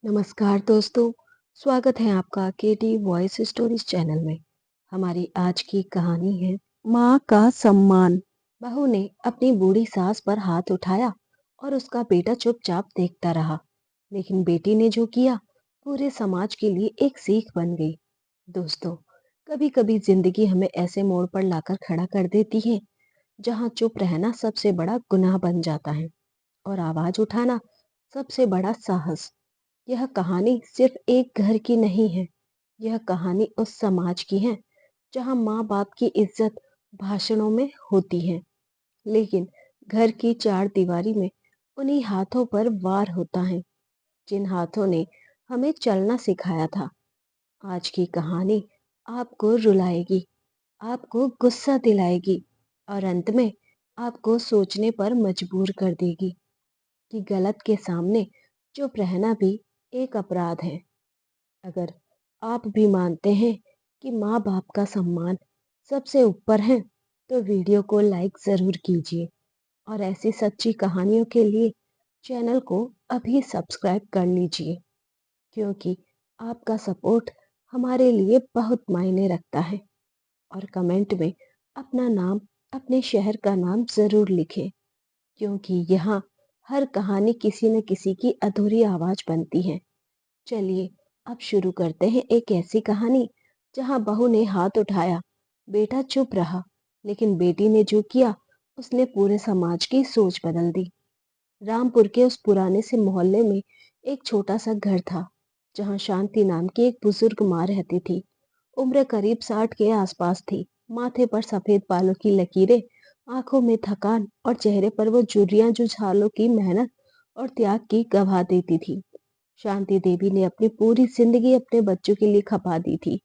नमस्कार दोस्तों, स्वागत है आपका केटी वॉइस स्टोरीज चैनल में। हमारी आज की कहानी है माँ का सम्मान। बहू ने अपनी बूढ़ी सास पर हाथ उठाया और उसका बेटा चुपचाप देखता रहा। लेकिन बेटी ने जो किया पूरे समाज के लिए एक सीख बन गई। दोस्तों, कभी-कभी जिंदगी हमें ऐसे मोड़ पर लाकर खड़ा कर देती है जहाँ चुप रहना सबसे बड़ा गुनाह बन जाता है और आवाज उठाना सबसे बड़ा साहस। यह कहानी सिर्फ एक घर की नहीं है। यह कहानी उस समाज की है जहां माँ बाप की इज्जत भाषणों में होती है, लेकिन घर की चार दीवारी में उन्हीं हाथों पर वार होता है जिन हाथों ने हमें चलना सिखाया था। आज की कहानी आपको रुलाएगी, आपको गुस्सा दिलाएगी और अंत में आपको सोचने पर मजबूर कर देगी कि गलत के सामने चुप रहना भी एक अपराध है। अगर आप भी मानते हैं कि माँ बाप का सम्मान सबसे ऊपर है, तो वीडियो को लाइक जरूर कीजिए और ऐसी सच्ची कहानियों के लिए चैनल को अभी सब्सक्राइब कर लीजिए, क्योंकि आपका सपोर्ट हमारे लिए बहुत मायने रखता है। और कमेंट में अपना नाम, अपने शहर का नाम जरूर लिखें, क्योंकि यहाँ हर कहानी किसी न किसी की अधूरी आवाज बनती है। चलिए अब शुरू करते हैं एक ऐसी कहानी जहां बहू ने हाथ उठाया, बेटा चुप रहा, लेकिन बेटी ने जो किया उसने पूरे समाज की सोच बदल दी। रामपुर के उस पुराने से मोहल्ले में एक छोटा सा घर था जहां शांति नाम की एक बुजुर्ग माँ रहती थी। उम्र करीब 60 के आसपास थी। माथे पर सफेद बालों की लकीरें, आंखों में थकान और चेहरे पर वो झुर्रियां जो सालों की मेहनत और त्याग की गवाह देती थी। शांति देवी ने अपनी पूरी जिंदगी अपने बच्चों के लिए खपा दी थी।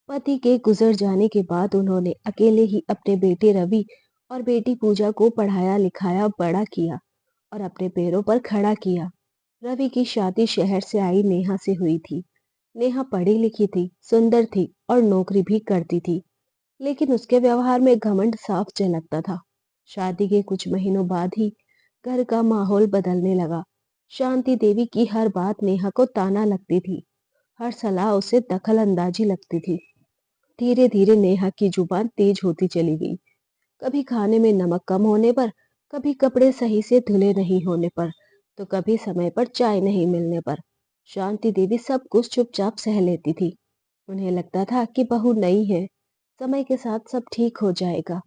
पति के गुजर जाने के बाद उन्होंने अकेले ही अपने बेटे रवि और बेटी पूजा को पढ़ाया लिखाया, बड़ा किया और अपने पैरों पर खड़ा किया। रवि की शादी शहर से आई नेहा से हुई थी। नेहा पढ़ी लिखी थी, सुंदर थी और नौकरी भी करती थी, लेकिन उसके व्यवहार में घमंड साफ झलकता था। शादी के कुछ महीनों बाद ही घर का माहौल बदलने लगा। शांति देवी की हर बात नेहा को ताना लगती थी, हर सलाह उसे दखल अंदाजी लगती थी। धीरे धीरे नेहा की जुबान तेज होती चली गई। कभी खाने में नमक कम होने पर, कभी कपड़े सही से धुले नहीं होने पर, तो कभी समय पर चाय नहीं मिलने पर। शांति देवी सब कुछ चुपचाप सह लेती थी। उन्हें लगता था कि बहू नई है, समय के साथ सब ठीक हो जाएगा।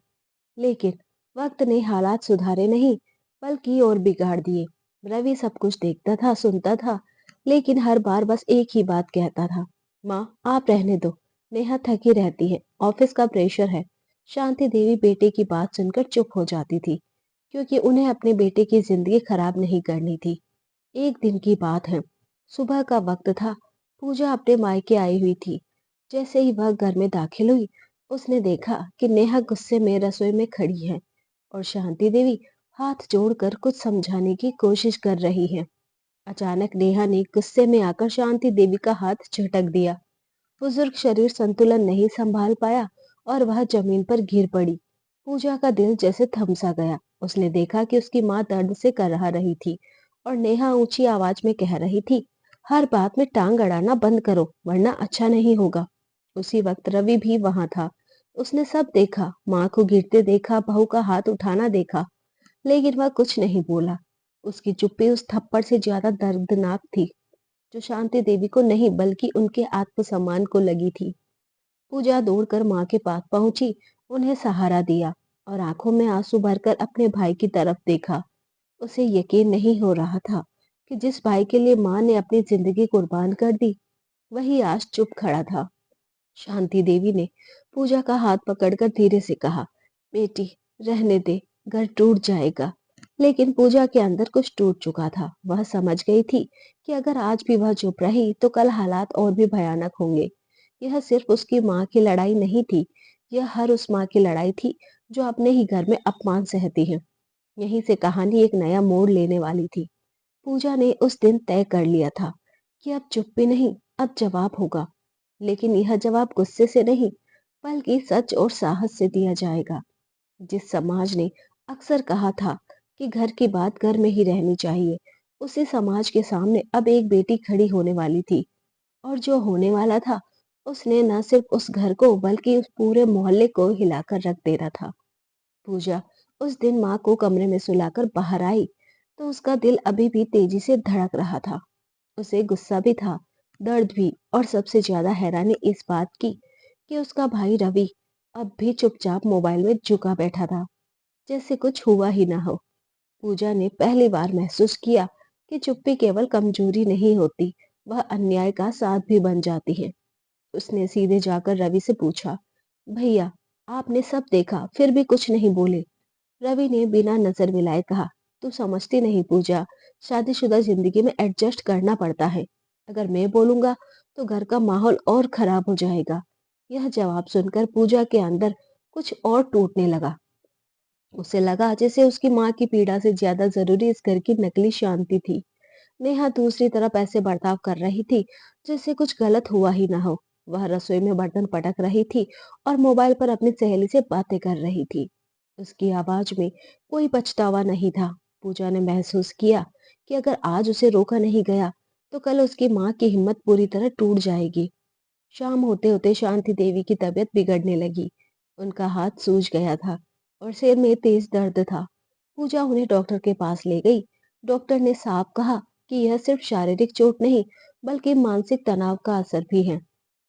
लेकिन वक्त ने हालात सुधारे नहीं, बल्कि और बिगाड़ दिए। रवि सब कुछ देखता था, सुनता था, लेकिन हर बार बस एक ही बात कहता था, माँ आप रहने दो, नेहा थकी रहती है, ऑफिस का प्रेशर है। शांति देवी बेटे की बात सुनकर चुप हो जाती थी, क्योंकि उन्हें अपने बेटे की जिंदगी खराब नहीं करनी थी। एक दिन की बात है, सुबह का वक्त था। पूजा अपने मायके आई हुई थी। जैसे ही वह घर में दाखिल हुई, उसने देखा कि नेहा गुस्से में रसोई में खड़ी है और शांति देवी हाथ जोड़कर कुछ समझाने की कोशिश कर रही है। अचानक नेहा ने गुस्से में आकर शांति देवी का हाथ झटक दिया। बुजुर्ग शरीर संतुलन नहीं संभाल पाया और वह जमीन पर गिर पड़ी। पूजा का दिल जैसे थम सा गया। उसने देखा कि उसकी माँ दर्द से कराह रही थी और नेहा ऊंची आवाज में कह रही थी, हर बात में टांग अड़ाना बंद करो वरना अच्छा नहीं होगा। उसी वक्त रवि भी वहां था। उसने सब देखा, माँ को गिरते देखा, बहू का हाथ उठाना देखा, लेकिन वह कुछ नहीं बोला। उसकी चुप्पी उस थप्पड़ से ज्यादा दर्दनाक थी, जो शांति देवी को नहीं बल्कि उनके आत्मसम्मान को लगी थी। पूजा दौड़कर माँ के पास पहुंची, उन्हें सहारा दिया और आंखों में आंसू भरकर अपने भाई की तरफ देखा। उसे यकीन नहीं हो रहा था कि जिस भाई के लिए माँ ने अपनी जिंदगी कुर्बान कर दी, वही आज चुप खड़ा था। शांति देवी ने पूजा का हाथ पकड़कर धीरे से कहा, बेटी रहने दे, घर टूट जाएगा। लेकिन पूजा के अंदर कुछ टूट चुका था। वह समझ गई थी कि अगर आज भी वह चुप रही तो कल हालात और भी भयानक होंगे। यह सिर्फ उसकी माँ की लड़ाई नहीं थी, यह हर उस माँ की लड़ाई थी जो अपने ही घर में अपमान सहती है। यहीं से कहानी एक नया मोड़ लेने वाली थी। पूजा ने उस दिन तय कर लिया था कि अब चुप्पी नहीं, अब जवाब होगा। लेकिन यह जवाब गुस्से से नहीं, बल्कि सच और साहस से दिया जाएगा। जिस समाज ने अक्सर कहा था कि घर की बात घर में ही रहनी चाहिए, उसी समाज के सामने अब एक बेटी खड़ी होने वाली थी, और जो होने वाला था, उसने न सिर्फ उस घर को बल्कि उस पूरे मोहल्ले को हिलाकर रख देना था। पूजा उस दिन माँ को कमरे में सुलाकर बाहर आई, तो उसका दिल अभी भी तेजी से धड़क रहा था। उसे गुस्सा भी था, दर्द भी, और सबसे ज्यादा हैरानी इस बात की कि उसका भाई रवि अब भी चुपचाप मोबाइल में झुका बैठा था, जैसे कुछ हुआ ही ना हो। पूजा ने पहली बार महसूस किया कि चुप्पी केवल कमजोरी नहीं होती, वह अन्याय का साथ भी बन जाती है। उसने सीधे जाकर रवि से पूछा, भैया, आपने सब देखा फिर भी कुछ नहीं बोले? रवि ने बिना नजर मिलाए कहा, तू समझती नहीं पूजा, शादीशुदा जिंदगी में एडजस्ट करना पड़ता है। अगर मैं बोलूंगा तो घर का माहौल और खराब हो जाएगा। यह जवाब सुनकर पूजा के अंदर कुछ और टूटने लगा। उसे लगा जैसे उसकी माँ की पीड़ा से ज्यादा जरूरी इस घर की नकली शांति थी। नेहा दूसरी तरफ ऐसे बर्ताव कर रही थी जैसे कुछ गलत हुआ ही ना हो। वह रसोई में बर्तन पटक रही थी और मोबाइल पर अपनी सहेली से बातें कर रही थी। उसकी आवाज में कोई पछतावा नहीं था। पूजा ने महसूस किया कि अगर आज उसे रोका नहीं गया तो कल उसकी माँ की हिम्मत पूरी तरह टूट जाएगी। शाम होते होते शांति देवी की तबीयत बिगड़ने लगी। उनका हाथ सूज गया था और सिर में तेज दर्द था। पूजा उन्हें डॉक्टर के पास ले गई। डॉक्टर ने साफ कहा कि यह सिर्फ शारीरिक चोट नहीं बल्कि मानसिक तनाव का असर भी है।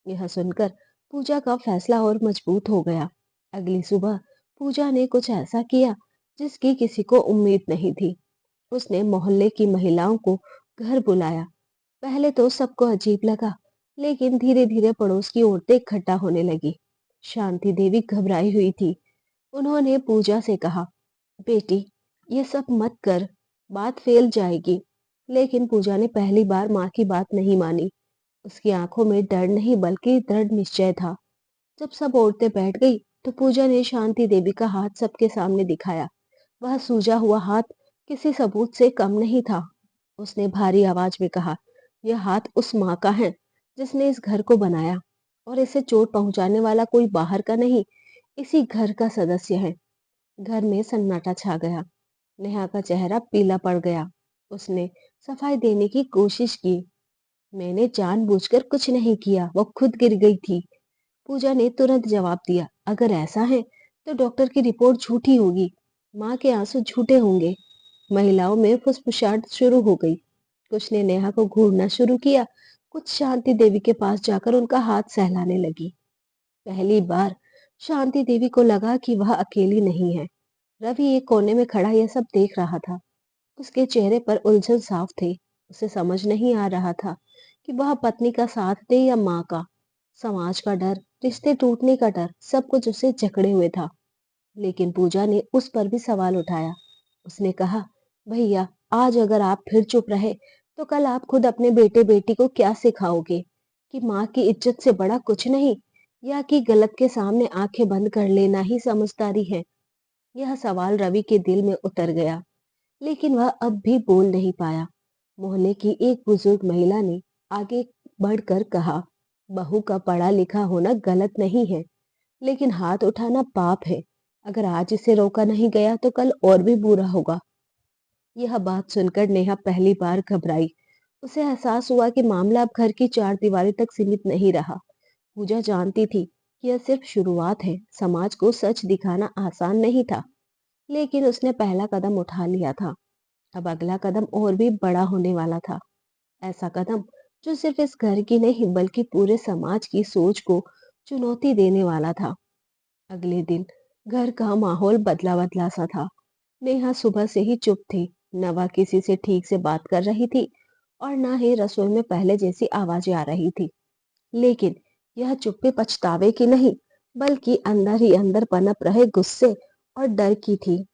यह सुनकर पूजा का फैसला और मजबूत हो गया। अगली सुबह पूजा ने कुछ ऐसा किया जिसकी किसी को उम्मीद नहीं थी। उसने मोहल्ले की महिलाओं को घर बुलाया। पहले तो सबको अजीब लगा, लेकिन धीरे धीरे पड़ोस की औरतें इकट्ठा होने लगी। शांति देवी घबराई हुई थी। उन्होंने पूजा से कहा, बेटी, ये सब मत कर, बात फैल जाएगी। लेकिन पूजा ने पहली बार माँ की बात नहीं मानी। उसकी आंखों में डर नहीं बल्कि दृढ़ निश्चय था। जब सब औरतें बैठ गई तो पूजा ने शांति देवी का हाथ सबके सामने दिखाया। वह सूजा हुआ हाथ किसी सबूत से कम नहीं था। उसने भारी आवाज में कहा, यह हाथ उस माँ का है जिसने इस घर को बनाया, और इसे चोट पहुंचाने वाला कोई बाहर का नहीं, इसी घर का सदस्य है। घर में सन्नाटा छा गया। नेहा का चेहरा पीला पड़ गया। उसने सफाई देने की कोशिश की, मैंने जानबूझकर कुछ नहीं किया, वो खुद गिर गई थी। पूजा ने तुरंत जवाब दिया, अगर ऐसा है तो डॉक्टर की रिपोर्ट झूठी होगी, माँ के आंसू झूठे होंगे। महिलाओं में फुसफुसाहट शुरू हो गई। कुछ ने नेहा को घूरना शुरू किया, कुछ शांति देवी के पास जाकर उनका हाथ सहलाने लगी। पहली बार शांति देवी को लगा कि वह अकेली नहीं है। रवि एक कोने में खड़ा यह सब देख रहा था। उसके चेहरे पर उलझन साफ थे। उसे समझ नहीं आ रहा था कि वह पत्नी का साथ दे या माँ का। समाज का डर, रिश्ते टूटने का डर, सब कुछ उसे जकड़े हुए था। लेकिन पूजा ने उस पर भी सवाल उठाया। उसने कहा, भैया, आज अगर आप फिर चुप रहे तो कल आप खुद अपने बेटे बेटी को क्या सिखाओगे? कि माँ की इज्जत से बड़ा कुछ नहीं, या कि गलत के सामने आंखें बंद कर लेना ही समझदारी है? यह सवाल रवि के दिल में उतर गया, लेकिन वह अब भी बोल नहीं पाया। मोहल्ले की एक बुजुर्ग महिला ने आगे बढ़कर कहा, बहू का पढ़ा लिखा होना गलत नहीं है, लेकिन हाथ उठाना पाप है। अगर आज इसे रोका नहीं गया तो कल और भी बुरा होगा। यह बात सुनकर नेहा पहली बार घबराई। उसे एहसास हुआ कि मामला अब घर की चार दीवारी तक सीमित नहीं रहा। पूजा जानती थी कि यह सिर्फ शुरुआत है। समाज को सच दिखाना आसान नहीं था, लेकिन उसने पहला कदम उठा लिया था। अब अगला कदम और भी बड़ा होने वाला था। ऐसा कदम जो सिर्फ इस घर की नहीं बल्कि पूरे समाज की सोच को चुनौती देने वाला था। अगले दिन घर का माहौल बदला बदला सा था। नेहा सुबह से ही चुप थी। न वह किसी से ठीक से बात कर रही थी और न ही रसोई में पहले जैसी आवाजें आ रही थी। लेकिन यह चुप्पी पछतावे की नहीं बल्कि अंदर ही अंदर पनप रहे गुस्से और डर की थी।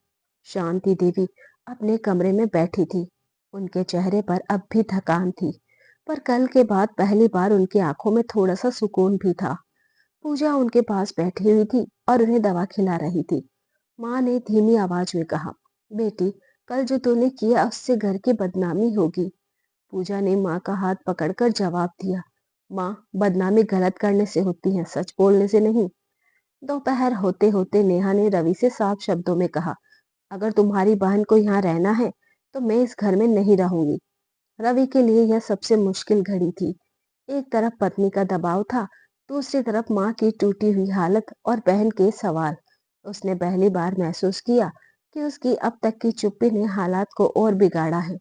शांति देवी अपने कमरे में बैठी थी। उनके चेहरे पर अब भी थकान थी, पर कल के बाद पहली बार उनकी आंखों में थोड़ा सा सुकून भी था। पूजा उनके पास बैठी हुई थी और उन्हें दवा खिला रही थी। माँ ने धीमी आवाज में कहा, बेटी, कल जो तूने किया उससे घर की बदनामी होगी। पूजा ने माँ का हाथ पकड़कर जवाब दिया, माँ, बदनामी गलत करने से होती है, सच बोलने से नहीं। दोपहर होते होते नेहा ने रवि से साफ शब्दों में कहा, अगर तुम्हारी बहन को यहाँ रहना है तो मैं इस घर में नहीं रहूंगी। रवि के लिए यह सबसे मुश्किल घड़ी थी। एक तरफ पत्नी का दबाव था, दूसरी तरफ माँ की टूटी हुई हालत और बहन के सवाल। उसने पहली बार महसूस किया कि उसकी अब तक की चुप्पी ने हालात को और बिगाड़ा है।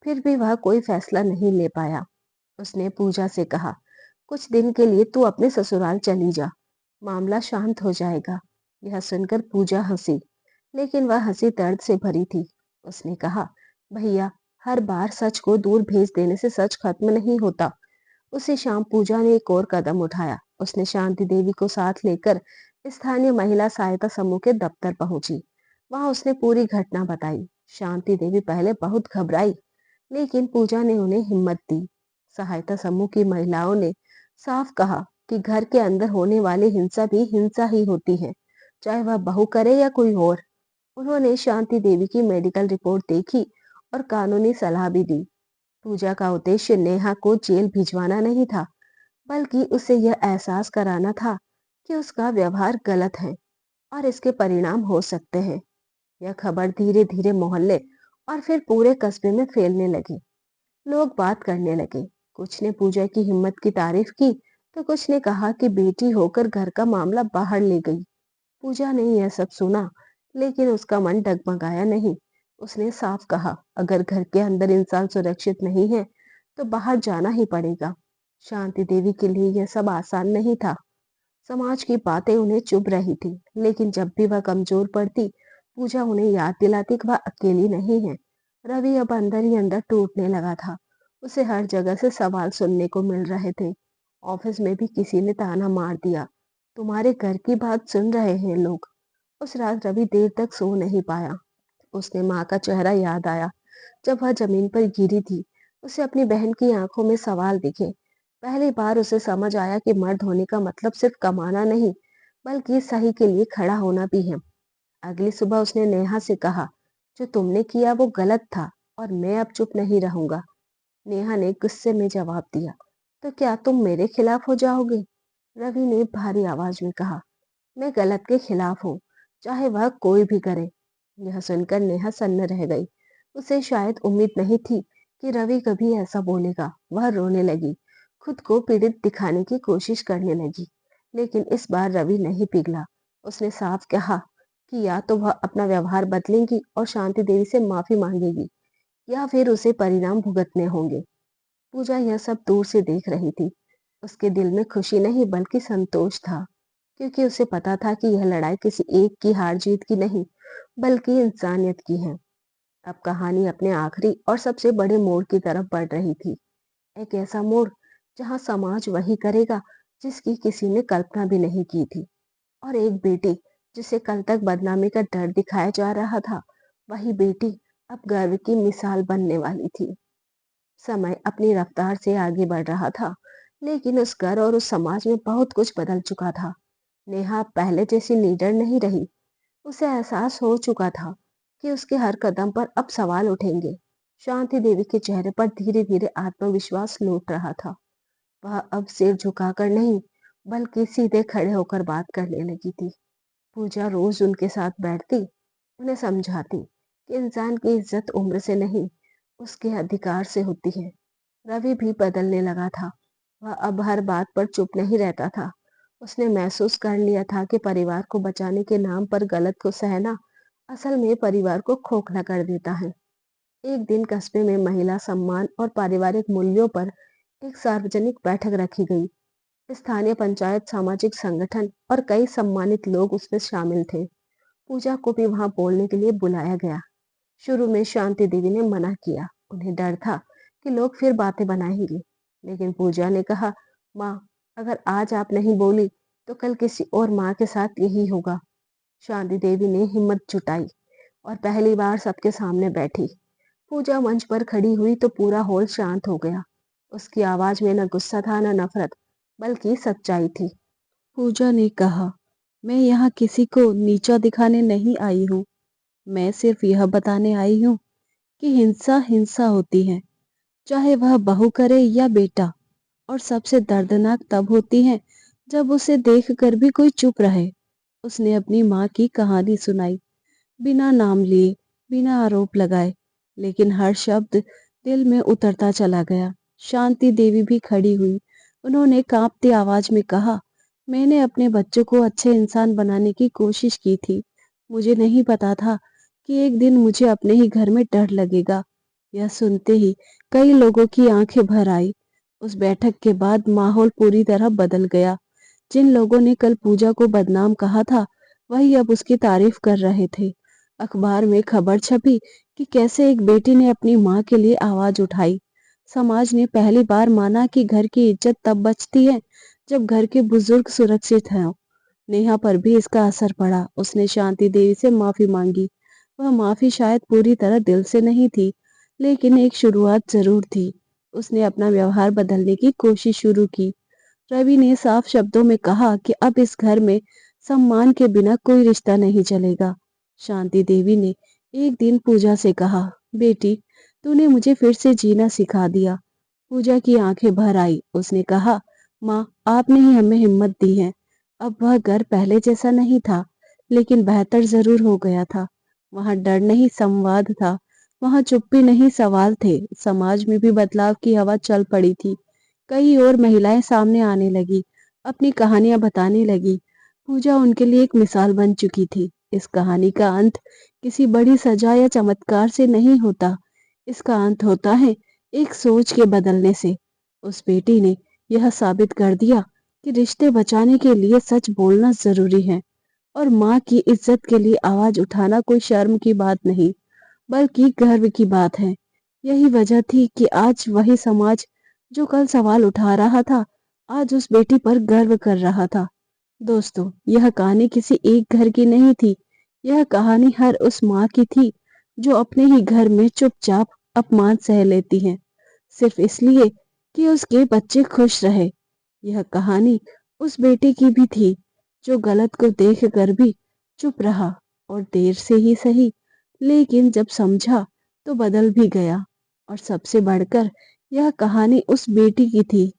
फिर भी वह कोई फैसला नहीं ले पाया। उसने पूजा से कहा, कुछ दिन के लिए तू अपने ससुराल चली जा, मामला शांत हो जाएगा। यह सुनकर पूजा हंसी, लेकिन वह हंसी दर्द से भरी थी। उसने कहा, भैया, हर बार सच को दूर भेज देने से सच खत्म नहीं होता। उसी शाम पूजा ने एक और कदम उठाया। उसने शांति देवी को साथ लेकर स्थानीय महिला सहायता समूह के दफ्तर पहुंची। वहां उसने पूरी घटना बताई। शांति देवी पहले बहुत घबराई, लेकिन पूजा ने उन्हें हिम्मत दी। सहायता समूह की महिलाओं ने साफ कहा कि घर के अंदर होने वाली हिंसा भी हिंसा ही होती है, चाहे वह बहू करे या कोई और। उन्होंने शांति देवी की मेडिकल रिपोर्ट देखी और कानूनी सलाह भी दी। पूजा का उद्देश्य नेहा को जेल भिजवाना नहीं था, बल्कि उसे यह एहसास कराना था कि उसका व्यवहार गलत है और इसके परिणाम हो सकते हैं। यह खबर धीरे धीरे मोहल्ले और फिर पूरे कस्बे में फैलने लगी। लोग बात करने लगे। कुछ ने पूजा की हिम्मत की तारीफ की, तो कुछ ने कहा कि बेटी होकर घर का मामला बाहर ले गई। पूजा ने यह सब सुना, लेकिन उसका मन डगमगाया नहीं। उसने साफ कहा, अगर घर के अंदर इंसान सुरक्षित नहीं है, तो बाहर जाना ही पड़ेगा। शांति देवी के लिए यह सब आसान नहीं था। समाज की बातें उन्हें चुभ रही थी, लेकिन जब भी वह कमजोर पड़ती, पूजा उन्हें याद दिलाती कि वह अकेली नहीं है। रवि अब अंदर ही अंदर टूटने लगा था। उसे हर जगह से सवाल सुनने को मिल रहे थे। ऑफिस में भी किसी ने ताना मार दिया, तुम्हारे घर की बात सुन रहे हैं लोग। उस रात रवि देर तक सो नहीं पाया। उसने माँ का चेहरा याद आया जब वह जमीन पर गिरी थी। उसे अपनी बहन की आंखों में सवाल दिखे। पहली बार उसे समझ आया कि मर्द होने का मतलब सिर्फ कमाना नहीं, बल्कि सही के लिए खड़ा होना भी है। अगली सुबह उसने नेहा से कहा, जो तुमने किया वो गलत था और मैं अब चुप नहीं रहूंगा। नेहा ने गुस्से में जवाब दिया, तो क्या तुम मेरे खिलाफ हो जाओगे? रवि ने भारी आवाज में कहा, मैं गलत के खिलाफ हूँ, चाहे वह कोई भी करे। यह सुनकर नेहा सन्न रह गई। उसे शायद उम्मीद नहीं थी कि रवि कभी ऐसा बोलेगा। वह रोने लगी, खुद को पीड़ित दिखाने की कोशिश करने लगी। लेकिन इस बार रवि नहीं पिघला। उसने साफ कहा कि या तो वह अपना व्यवहार बदलेंगी और शांति देवी से माफी मांगेगी, या फिर उसे परिणाम भुगतने होंगे। पूजा यह सब दूर से देख रही थी। उसके दिल में खुशी नहीं बल्कि संतोष था, क्योंकि उसे पता था कि यह लड़ाई किसी एक की हार जीत की नहीं, बल्कि इंसानियत की है। अब कहानी अपने आखिरी और सबसे बड़े मोड़ की तरफ बढ़ रही थी। एक ऐसा मोड़ जहां समाज वही करेगा जिसकी किसी ने कल्पना भी नहीं की थी। और एक बेटी जिसे कल तक बदनामी का डर दिखाया जा रहा था, वही बेटी अब गर्व की मिसाल बनने वाली थी। समय अपनी रफ्तार से आगे बढ़ रहा था, लेकिन उस घर और उस समाज में बहुत कुछ बदल चुका था। नेहा अब पहले जैसी लीडर नहीं रही। उसे एहसास हो चुका था कि उसके हर कदम पर अब सवाल उठेंगे। शांति देवी के चेहरे पर धीरे धीरे आत्मविश्वास लौट रहा था। वह अब सिर झुकाकर नहीं, बल्कि सीधे खड़े होकर बात करने लगी थी। पूजा रोज उनके साथ बैठती, उन्हें समझाती कि इंसान की इज्जत उम्र से नहीं, उसके अधिकार से होती है। रवि भी बदलने लगा था। वह अब हर बात पर चुप नहीं रहता था। उसने महसूस कर लिया था कि परिवार को बचाने के नाम पर गलत को सहना असल में परिवार को खोखला कर देता है। एक दिन कस्बे में महिला सम्मान और पारिवारिक मूल्यों पर एक सार्वजनिक बैठक रखी गई। स्थानीय पंचायत, सामाजिक संगठन और कई सम्मानित लोग उसमें शामिल थे। पूजा को भी वहां बोलने के लिए बुलाया गया। शुरू में शांति देवी ने मना किया। उन्हें डर था कि लोग फिर बातें बनाएंगे। लेकिन पूजा ने कहा, माँ, अगर आज आप नहीं बोली तो कल किसी और माँ के साथ यही होगा। शांति देवी ने हिम्मत जुटाई और पहली बार सबके सामने बैठी। पूजा मंच पर खड़ी हुई तो पूरा हॉल शांत हो गया। उसकी आवाज में न गुस्सा था न नफरत, बल्कि सच्चाई थी। पूजा ने कहा, मैं यहाँ किसी को नीचा दिखाने नहीं आई हूँ। मैं सिर्फ यह बताने आई हूँ कि हिंसा हिंसा होती है, चाहे वह बहू करे या बेटा। और सबसे दर्दनाक तब होती है जब उसे देखकर भी कोई चुप रहे। उसने अपनी माँ की कहानी सुनाई, बिना नाम लिए, बिना आरोप लगाए, लेकिन हर शब्द दिल में उतरता चला गया। शांति देवी भी खड़ी हुई। उन्होंने कांपती आवाज में कहा, मैंने अपने बच्चों को अच्छे इंसान बनाने की कोशिश की थी। मुझे नहीं पता था कि एक दिन मुझे अपने ही घर में डर लगेगा। यह सुनते ही कई लोगों की आंखें भर आई। उस बैठक के बाद माहौल पूरी तरह बदल गया। जिन लोगों ने कल पूजा को बदनाम कहा था, वही अब उसकी तारीफ कर रहे थे। अखबार में खबर छपी कि कैसे एक बेटी ने अपनी माँ के लिए आवाज उठाई। समाज ने पहली बार माना कि घर की इज्जत तब बचती है जब घर के बुजुर्ग सुरक्षित हैं। नेहा पर भी इसका असर पड़ा। उसने शांति देवी से माफी मांगी। वह माफी शायद पूरी तरह दिल से नहीं थी, लेकिन एक शुरुआत जरूर थी। उसने अपना व्यवहार बदलने की कोशिश शुरू की। रवि ने साफ शब्दों में कहा कि अब इस घर में सम्मान के बिना कोई रिश्ता नहीं चलेगा। शांति देवी ने एक दिन पूजा से कहा, बेटी, तूने मुझे फिर से जीना सिखा दिया। पूजा की आंखें भर आई। उसने कहा, माँ, आपने ही हमें हिम्मत दी है। अब वह घर पहले जैसा नहीं था, लेकिन बेहतर जरूर हो गया था। वहां डर नहीं, संवाद था। वहां चुप्पी नहीं, सवाल थे। समाज में भी बदलाव की हवा चल पड़ी थी। कई और महिलाएं सामने आने लगी, अपनी कहानियां बताने लगी। पूजा उनके लिए एक मिसाल बन चुकी थी। इस कहानी का अंत किसी बड़ी सजा या चमत्कार से नहीं होता। इसका अंत होता है एक सोच के बदलने से। उस बेटी ने यह साबित कर दिया कि रिश्ते बचाने के लिए सच बोलना जरूरी है, और माँ की इज्जत के लिए आवाज उठाना कोई शर्म की बात नहीं, बल्कि गर्व की बात है। यही वजह थी कि आज वही समाज जो कल सवाल उठा रहा था, आज उस बेटी पर गर्व कर रहा था। दोस्तों, यह कहानी किसी एक घर की नहीं थी। यह कहानी हर उस माँ की थी जो अपने ही घर में चुपचाप अपमान सह लेती है, सिर्फ इसलिए कि उसके बच्चे खुश रहे। यह कहानी उस बेटे की भी थी जो गलत को देखकर भी चुप रहा, और देर से ही सही, लेकिन जब समझा तो बदल भी गया। और सबसे बढ़कर यह कहानी उस बेटी की थी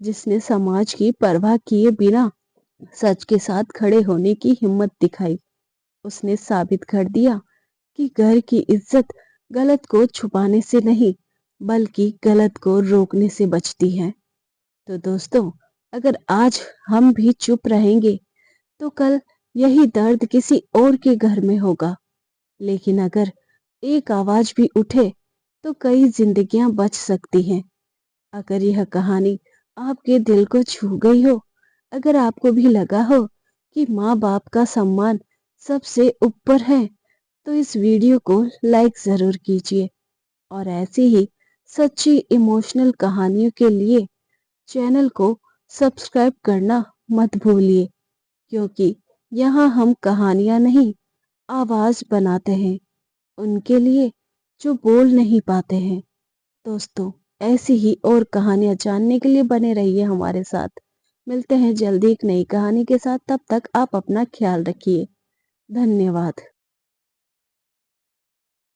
जिसने समाज की परवाह किए बिना सच के साथ खड़े होने की हिम्मत दिखाई। उसने साबित कर दिया कि घर की इज्जत गलत को छुपाने से नहीं, बल्कि गलत को रोकने से बचती है। तो दोस्तों, अगर आज हम भी चुप रहेंगे तो कल यही दर्द किसी और के घर में होगा। लेकिन अगर एक आवाज भी उठे तो कई जिंदगियां बच सकती हैं। अगर यह कहानी आपके दिल को छू गई हो, अगर आपको भी लगा हो कि माँ बाप का सम्मान सबसे ऊपर है, तो इस वीडियो को लाइक जरूर कीजिए। और ऐसी ही सच्ची इमोशनल कहानियों के लिए चैनल को सब्सक्राइब करना मत भूलिए, क्योंकि यहाँ हम कहानियां नहीं, आवाज बनाते हैं उनके लिए जो बोल नहीं पाते हैं। दोस्तों, ऐसी ही और कहानियां जानने के लिए बने रहिए हमारे साथ। मिलते हैं जल्दी एक नई कहानी के साथ। तब तक आप अपना ख्याल रखिए। धन्यवाद।